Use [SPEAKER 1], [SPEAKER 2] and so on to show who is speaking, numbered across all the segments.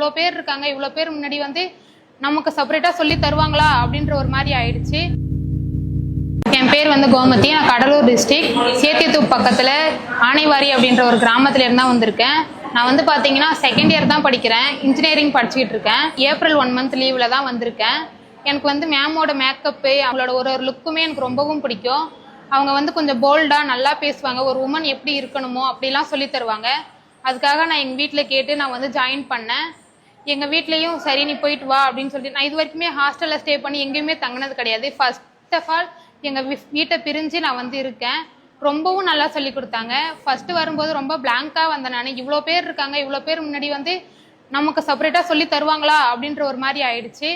[SPEAKER 1] இவ்வளோ பேர் இருக்காங்க, இவ்வளோ பேர் முன்னாடி வந்து நமக்கு செப்பரேட்டாக சொல்லி தருவாங்களா அப்படின்ற ஒரு மாதிரி ஆயிடுச்சு. என் பேர் வந்து கோமதி. நான் கடலூர் டிஸ்ட்ரிக்ட் சேத்தியத்தூப் பக்கத்தில் ஆனைவாரி அப்படின்ற ஒரு கிராமத்துல இருந்தா வந்திருக்கேன். நான் வந்து பார்த்தீங்கன்னா செகண்ட் இயர் தான் படிக்கிறேன், இன்ஜினியரிங் படிச்சுக்கிட்டு இருக்கேன். ஏப்ரல் 1 மந்த் லீவில் தான் வந்திருக்கேன். எனக்கு வந்து மேமோட மேக்கப்பு, அவங்களோட ஒரு லுக்குமே எனக்கு ரொம்பவும் பிடிக்கும். அவங்க வந்து கொஞ்சம் போல்டாக நல்லா பேசுவாங்க, ஒரு உமன் எப்படி இருக்கணுமோ அப்படிலாம் சொல்லி தருவாங்க. அதுக்காக நான் எங்கள் வீட்டில் கேட்டு நான் வந்து ஜாயின் பண்ணேன். எங்கள் வீட்லேயும் சரி நீ போயிட்டு வா அப்படின்னு சொல்லிட்டு, நான் இது வரைக்குமே ஹாஸ்டலில் ஸ்டே பண்ணி எங்கேயுமே தங்கினது கிடையாது. ஃபர்ஸ்ட் ஆஃப் ஆல் எங்கள் வீட்டை பிரிஞ்சு நான் வந்து இருக்கேன். ரொம்பவும் நல்லா சொல்லி கொடுத்தாங்க. ஃபர்ஸ்ட் வரும்போது ரொம்ப பிளாங்காக வந்தேன் நான். இவ்வளோ பேர் இருக்காங்க, இவ்வளோ பேர் முன்னாடி வந்து நமக்கு செப்பரேட்டாக சொல்லி தருவாங்களா அப்படின்ற ஒரு மாதிரி ஆயிடுச்சு.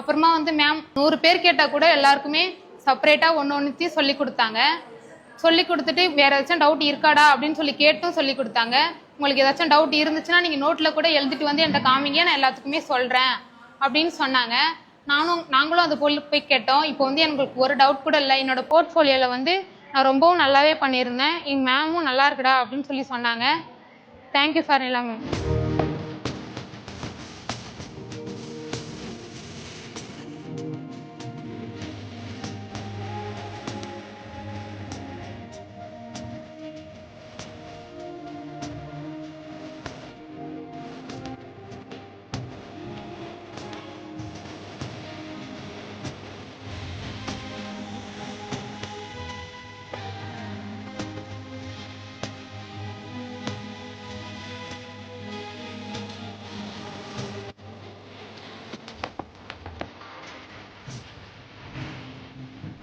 [SPEAKER 1] அப்புறமா வந்து மேம் 100 பேர் கேட்டால் கூட எல்லாருக்குமே செப்பரேட்டாக ஒன்றுத்தையும் சொல்லி கொடுத்தாங்க. சொல்லி கொடுத்துட்டு வேறு ஏதாச்சும் டவுட் இருக்காடா அப்படின்னு சொல்லி கேட்டும் சொல்லி கொடுத்தாங்க. உங்களுக்கு ஏதாச்சும் டவுட் இருந்துச்சுன்னா நீங்கள் நோட்டில் கூட எழுதிட்டு வந்து என்கிட்ட காமிங்க, நான் எல்லாத்துக்குமே சொல்கிறேன் அப்படின்னு சொன்னாங்க. நாங்களும் அது போய் கேட்டோம். இப்போ வந்து எங்களுக்கு ஒரு டவுட் கூட இல்லை. என்னோட போர்ட்ஃபோலியோவில் வந்து நான் ரொம்பவும் நல்லாவே பண்ணியிருந்தேன். எங்கள் மேமும் நல்லா இருக்குடா அப்படின்னு சொல்லி சொன்னாங்க. தேங்க்யூ ஃபார் எல்லாமே.